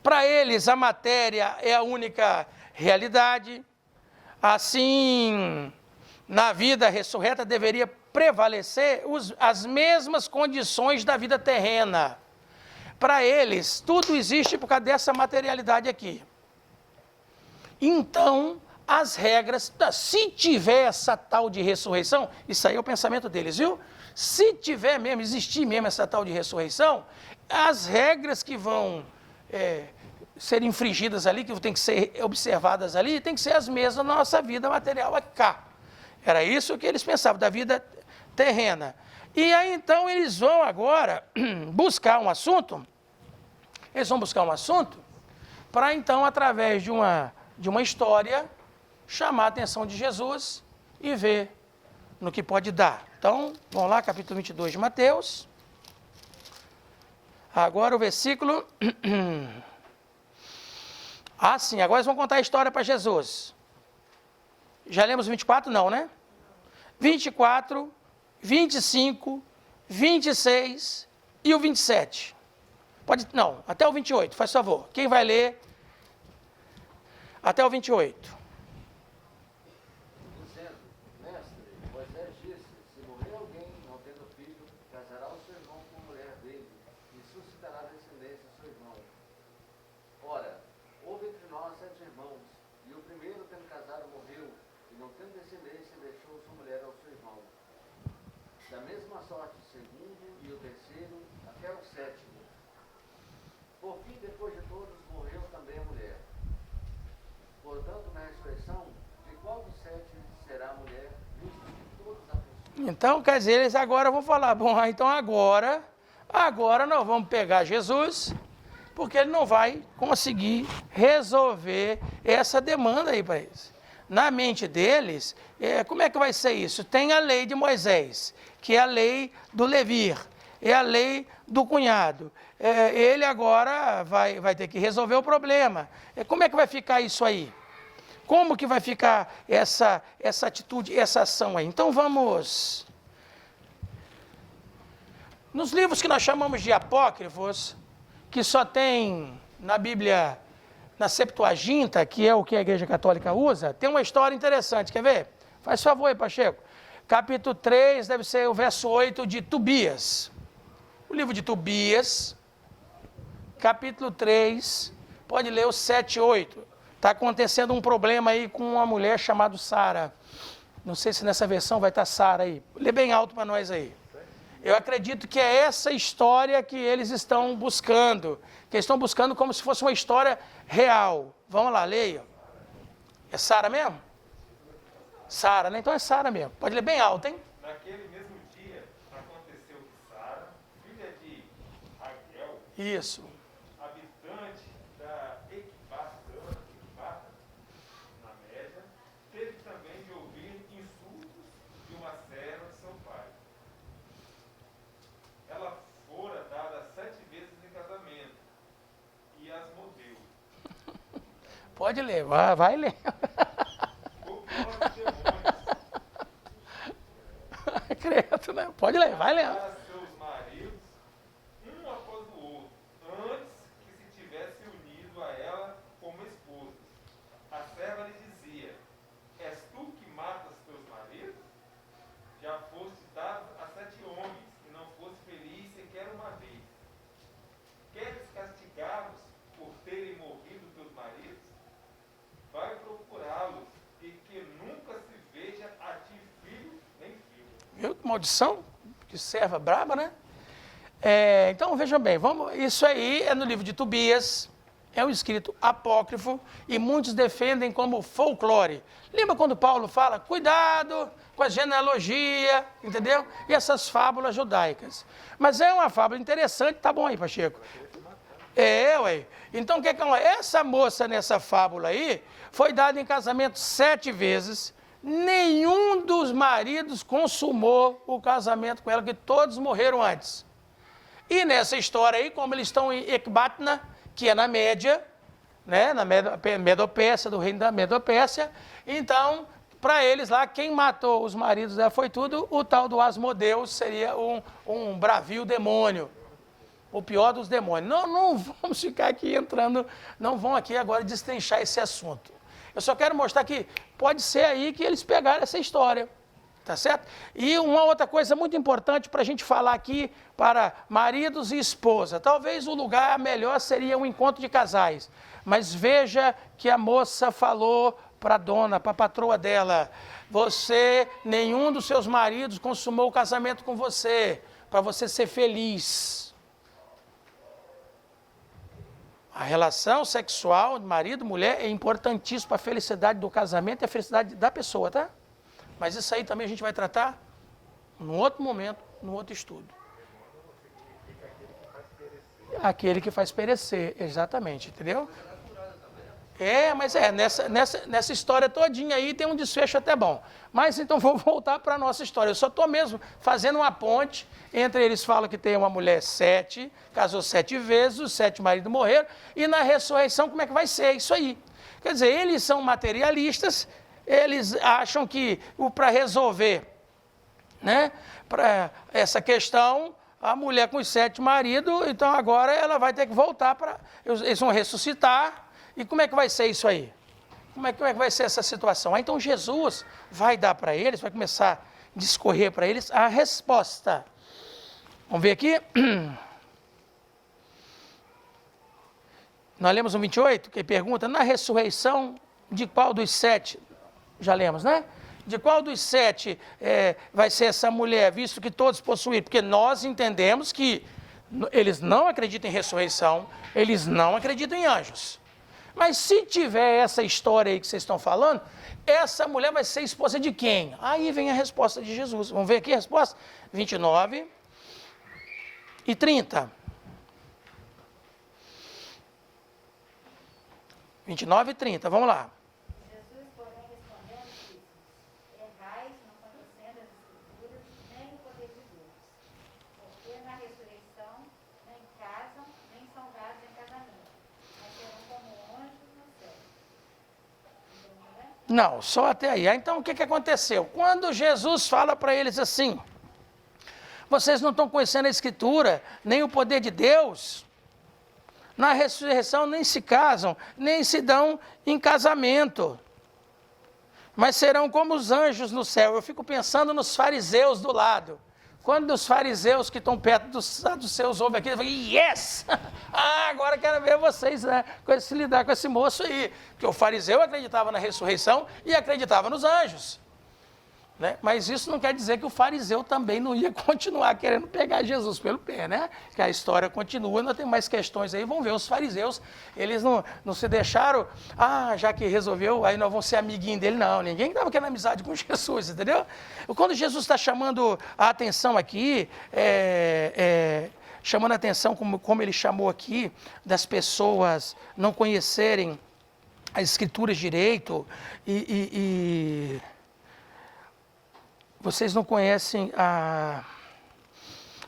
Para eles, a matéria é a única realidade. Assim, na vida ressurreta deveria prevalecer as mesmas condições da vida terrena. Para eles, tudo existe por causa dessa materialidade aqui. Então, as regras, se tiver essa tal de ressurreição, isso aí é o pensamento deles, viu? Se tiver mesmo, existir mesmo essa tal de ressurreição, as regras que vão ser infringidas ali, que tem que ser observadas ali, tem que ser as mesmas na nossa vida material aqui cá. Era isso que eles pensavam, da vida terrena. E aí, então, eles vão agora buscar um assunto, para então, através de uma história, chamar a atenção de Jesus e ver no que pode dar. Então, vamos lá, capítulo 22 de Mateus. Agora o versículo... sim, agora eles vão contar a história para Jesus. Já lemos 24? Não, né? 24, 25, 26 e o 27. Não, até o 28, faz favor. Quem vai ler até o 28? Dizendo, mestre, Moisés disse, se morrer alguém não tendo filho, casará o seu irmão com a mulher dele e suscitará descendência a seu irmão. Ora, houve entre nós 7 irmãos, e o primeiro, tendo casado, morreu, e não tendo descendência, deixou sua mulher ao seu irmão. Da mesma sorte, o segundo e o terceiro, até o 7º. Por fim, depois de todos, morreu também a mulher. Portanto, na ressurreição, de qual dos 7 será a mulher, visto que todos a possuem? Então, quer dizer, eles agora vão falar, bom, então agora nós vamos pegar Jesus, porque ele não vai conseguir resolver essa demanda aí para eles. Na mente deles, como é que vai ser isso? Tem a lei de Moisés, que é a lei do levir, é a lei do cunhado. Ele agora vai ter que resolver o problema. Como é que vai ficar isso aí? Como que vai ficar essa atitude, essa ação aí? Então vamos... Nos livros que nós chamamos de apócrifos, que só tem na Bíblia, na Septuaginta, que é o que a Igreja Católica usa, tem uma história interessante, quer ver? Faz favor aí, Pacheco. Capítulo 3, deve ser o verso 8 de Tobias. O livro de Tobias, capítulo 3, pode ler o 7 e 8. Está acontecendo um problema aí com uma mulher chamada Sara. Não sei se nessa versão vai estar Sara aí. Lê bem alto para nós aí. Eu acredito que é essa história que eles estão buscando. Que eles estão buscando como se fosse uma história real. Vamos lá, leia. É Sara mesmo? Sara, né? Então é Sara mesmo. Pode ler bem alto, hein? Naquele mesmo dia, aconteceu que Sara, filha de Raguel, Isso. habitante da Equibata, na média, teve também de ouvir insultos de uma serva de seu pai. Ela fora dada 7 vezes em casamento e as mordeu. Pode ler, vai ler. Credo, né? Pode ler, vai ler. Para seus maridos, um após o outro, antes que se tivesse unido a ela como esposas. A serva lhe dizia, és tu que matas teus maridos? Já foste dado a 7 homens, e não foste feliz sequer uma vez. Queres castigá-los por terem morrido teus maridos? Vai procurá-los, e que nunca se veja a ti filho nem filha. Viu que maldição? Que serva braba, né? Então, vejam bem, isso aí é no livro de Tobias, é um escrito apócrifo, e muitos defendem como folclore. Lembra quando Paulo fala, cuidado com a genealogia, entendeu? E essas fábulas judaicas. Mas é uma fábula interessante, tá bom aí, Pacheco? Ué. Então, o que é? Essa moça nessa fábula aí, foi dada em casamento 7 vezes, nenhum dos maridos consumou o casamento com ela, porque todos morreram antes. E nessa história aí, como eles estão em Ecbatana, que é na Média, né, na Medopécia, do reino da Medopécia, então, para eles lá, quem matou os maridos dela foi tudo, o tal do Asmodeus seria um bravio demônio. o pior dos demônios. Não vamos ficar aqui entrando, não vão aqui agora destrinchar esse assunto. Eu só quero mostrar que pode ser aí que eles pegaram essa história, tá certo? E uma outra coisa muito importante para a gente falar aqui para maridos e esposa. Talvez o lugar melhor seria um encontro de casais, mas veja que a moça falou para a dona, para a patroa dela, nenhum dos seus maridos consumou o casamento com você, para você ser feliz. A relação sexual de marido e mulher é importantíssima para a felicidade do casamento e a felicidade da pessoa, tá? Mas isso aí também a gente vai tratar num outro momento, num outro estudo. Aquele que faz perecer, exatamente, entendeu? Mas nessa história todinha aí tem um desfecho até bom. Mas então vou voltar para a nossa história. Eu só estou mesmo fazendo uma ponte entre eles falam que tem uma mulher 7, casou 7 vezes, os 7 maridos morreram, e na ressurreição como é que vai ser isso aí? Quer dizer, eles são materialistas, eles acham que para resolver, né, para essa questão, a mulher com os 7 maridos, então agora ela vai ter que voltar para... Eles vão ressuscitar. E como é que vai ser isso aí? Como é que vai ser essa situação? Aí, então Jesus vai dar para eles, vai começar a discorrer para eles a resposta. Vamos ver aqui. Nós lemos o 28, que pergunta, na ressurreição, de qual dos 7? Já lemos, né? De qual dos 7 vai ser essa mulher, visto que todos possuíram? Porque nós entendemos que eles não acreditam em ressurreição, eles não acreditam em anjos. Mas se tiver essa história aí que vocês estão falando, essa mulher vai ser esposa de quem? Aí vem a resposta de Jesus. Vamos ver aqui a resposta? 29 e 30. 29 e 30, vamos lá. Jesus, porém, respondendo, disse: errais, não conhecendo as Escrituras, nem o poder de Deus. Porque na ressurreição nem casam, nem são dados em casamento, mas serão como anjos no céu. Entendeu? Não, só até aí. Então, o que aconteceu? Quando Jesus fala para eles assim, vocês não estão conhecendo a Escritura, nem o poder de Deus, na ressurreição nem se casam, nem se dão em casamento, mas serão como os anjos no céu. Eu fico pensando nos fariseus do lado. Quando os fariseus que estão perto dos seus ouvem aqui, eles falam, yes! Agora quero ver vocês, né, se lidar com esse moço aí. Porque o fariseu acreditava na ressurreição e acreditava nos anjos. Né? Mas isso não quer dizer que o fariseu também não ia continuar querendo pegar Jesus pelo pé, né? Que a história continua, ainda tem mais questões aí, vamos ver, os fariseus, eles não se deixaram, já que resolveu, aí nós vamos ser amiguinho dele, não, ninguém estava querendo amizade com Jesus, entendeu? Quando Jesus está chamando a atenção aqui, chamando a atenção, como ele chamou aqui, das pessoas não conhecerem as Escrituras direito vocês não conhecem a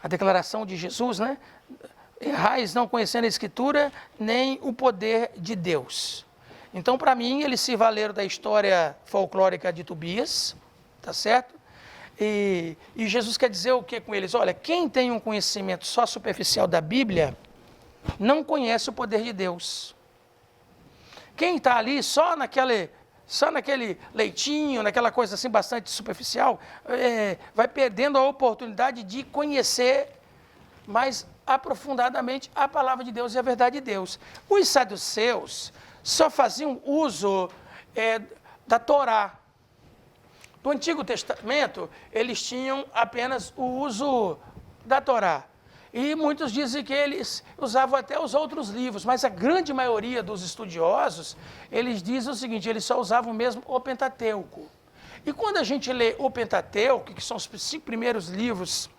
declaração de Jesus, né? Errais não conhecendo a Escritura, nem o poder de Deus. Então, para mim, eles se valeram da história folclórica de Tobias, tá certo? E Jesus quer dizer o que com eles? Olha, quem tem um conhecimento só superficial da Bíblia, não conhece o poder de Deus. Quem está ali só naquele leitinho, naquela coisa assim bastante superficial, vai perdendo a oportunidade de conhecer mais aprofundadamente a palavra de Deus e a verdade de Deus. Os saduceus só faziam uso da Torá. No Antigo Testamento, eles tinham apenas o uso da Torá. E muitos dizem que eles usavam até os outros livros, mas a grande maioria dos estudiosos, eles dizem o seguinte, eles só usavam mesmo o Pentateuco. E quando a gente lê o Pentateuco, que são os 5 primeiros livros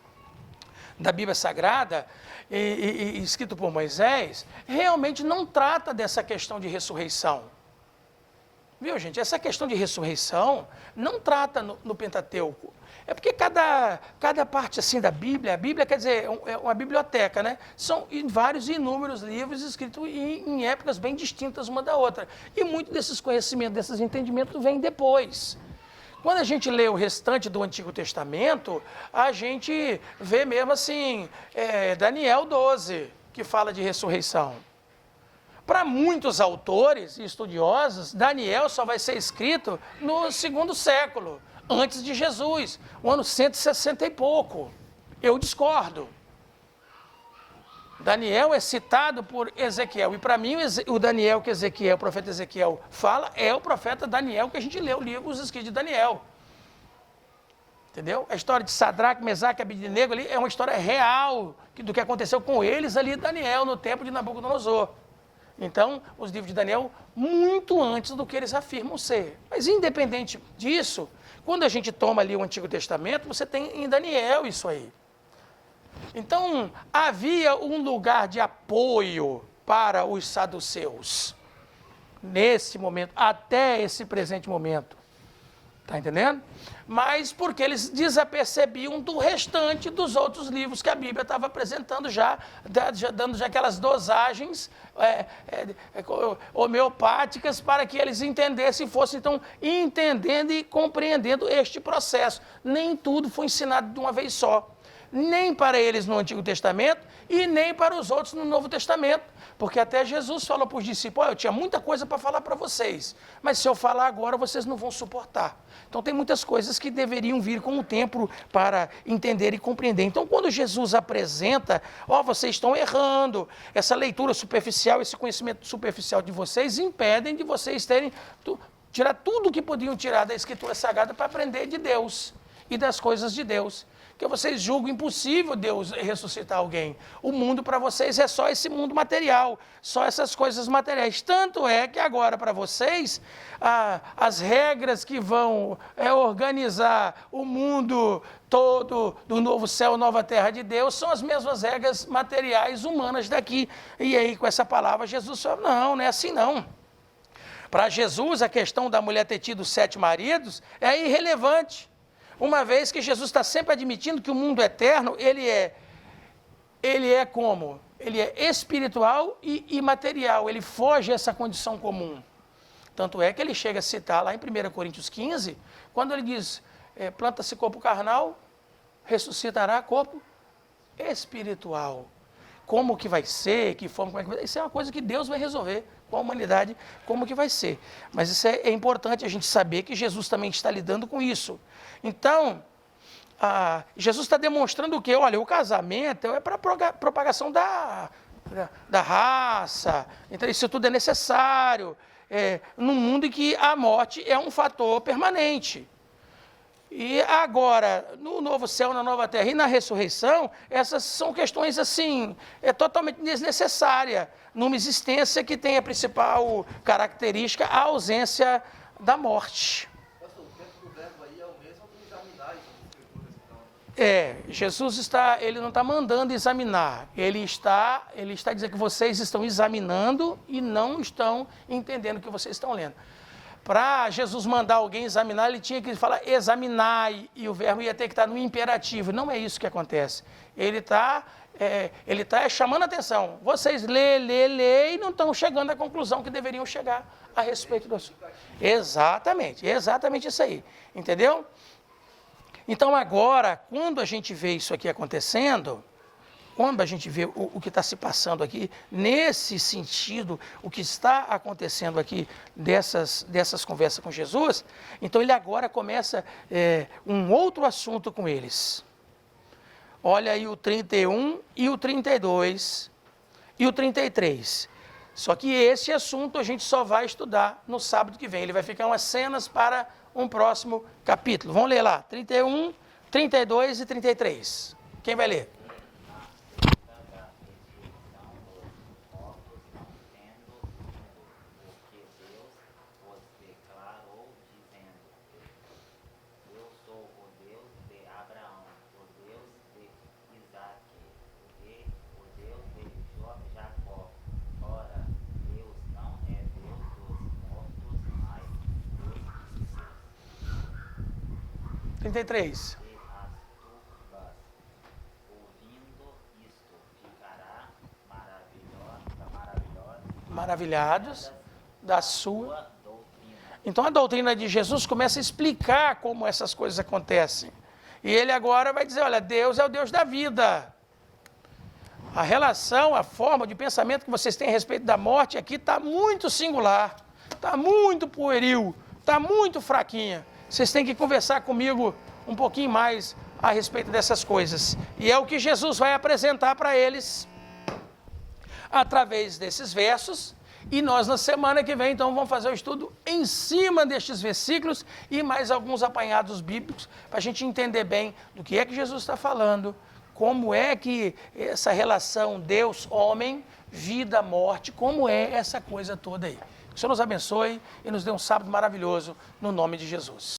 da Bíblia Sagrada, e escrito por Moisés, realmente não trata dessa questão de ressurreição. Viu, gente? Essa questão de ressurreição não trata no Pentateuco. É porque cada parte assim da Bíblia, a Bíblia quer dizer, é uma biblioteca, né? São vários e inúmeros livros escritos em épocas bem distintas uma da outra. E muito desses conhecimentos, desses entendimentos vem depois. Quando a gente lê o restante do Antigo Testamento, a gente vê mesmo assim, Daniel 12. que fala de ressurreição? Para muitos autores e estudiosos, Daniel só vai ser escrito no 2º século, antes de Jesus, o ano 160 e pouco. Eu discordo. Daniel é citado por Ezequiel, e para mim o Daniel que Ezequiel, o profeta Ezequiel fala, é o profeta Daniel que a gente lê o livro, os escritos de Daniel. Entendeu? A história de Sadraque, Mesaque e Abednego ali é uma história real do que aconteceu com eles ali, Daniel, no tempo de Nabucodonosor. Então, os livros de Daniel, muito antes do que eles afirmam ser. Mas, independente disso, quando a gente toma ali o Antigo Testamento, você tem em Daniel isso aí. Então, havia um lugar de apoio para os saduceus, nesse momento, até esse presente momento. Está entendendo? Mas porque eles desapercebiam do restante dos outros livros que a Bíblia estava apresentando dando já aquelas dosagens homeopáticas para que eles entendessem e fossem, então, entendendo e compreendendo este processo. Nem tudo foi ensinado de uma vez só. Nem para eles no Antigo Testamento e nem para os outros no Novo Testamento. Porque até Jesus falou para os discípulos, eu tinha muita coisa para falar para vocês, mas se eu falar agora, vocês não vão suportar. Então tem muitas coisas que deveriam vir com o tempo para entender e compreender. Então quando Jesus apresenta, vocês estão errando, essa leitura superficial, esse conhecimento superficial de vocês, impedem de vocês tirar tudo o que podiam tirar da Escritura Sagrada para aprender de Deus e das coisas de Deus. Porque vocês julgam impossível Deus ressuscitar alguém. O mundo para vocês é só esse mundo material, só essas coisas materiais. Tanto é que agora para vocês, as regras que vão organizar o mundo todo do novo céu, nova terra de Deus, são as mesmas regras materiais humanas daqui. E aí com essa palavra Jesus falou, não é assim não. Para Jesus a questão da mulher ter tido 7 maridos é irrelevante. Uma vez que Jesus está sempre admitindo que o mundo eterno, ele é como? Ele é espiritual e imaterial, ele foge a essa condição comum. Tanto é que ele chega a citar lá em 1 Coríntios 15, quando ele diz, planta-se corpo carnal, ressuscitará corpo espiritual. Como que vai ser, que forma, como é que vai ser, isso é uma coisa que Deus vai resolver com a humanidade, como que vai ser. Mas isso é importante a gente saber que Jesus também está lidando com isso. Então, Jesus está demonstrando o quê? Olha, o casamento é para a propagação da raça, então isso tudo é necessário, num mundo em que a morte é um fator permanente. E agora, no novo céu, na nova terra e na ressurreição, essas são questões assim, totalmente desnecessárias, numa existência que tem a principal característica, a ausência da morte. Pastor, o tempo do verbo aí é o mesmo do examinar as escrituras, então. Jesus ele não está mandando examinar, ele está dizendo que vocês estão examinando e não estão entendendo o que vocês estão lendo. Para Jesus mandar alguém examinar, ele tinha que falar examinai, e o verbo ia ter que estar no imperativo. Não é isso que acontece. Ele está chamando a atenção. Vocês lê, e não estão chegando à conclusão que deveriam chegar a respeito do assunto. Exatamente isso aí. Entendeu? Então agora, quando a gente vê isso aqui acontecendo, quando a gente vê o que está se passando aqui, nesse sentido, o que está acontecendo aqui dessas conversas com Jesus, então ele agora começa um outro assunto com eles. Olha aí o 31 e o 32 e o 33. Só que esse assunto a gente só vai estudar no sábado que vem. Ele vai ficar umas cenas para um próximo capítulo. Vamos ler lá, 31, 32 e 33. Quem vai ler? E 33. ouvindo isto, ficará Maravilhados da sua. doutrina. Então a doutrina de Jesus começa a explicar como essas coisas acontecem. E ele agora vai dizer, olha, Deus é o Deus da vida. A relação, a forma de pensamento que vocês têm a respeito da morte aqui está muito singular, está muito pueril, está muito fraquinha. Vocês têm que conversar comigo um pouquinho mais a respeito dessas coisas. E é o que Jesus vai apresentar para eles através desses versos. E nós, na semana que vem, então, vamos fazer o estudo em cima destes versículos e mais alguns apanhados bíblicos para a gente entender bem do que é que Jesus está falando, como é que essa relação Deus-homem, vida-morte, como é essa coisa toda aí. Que o Senhor nos abençoe e nos dê um sábado maravilhoso, no nome de Jesus.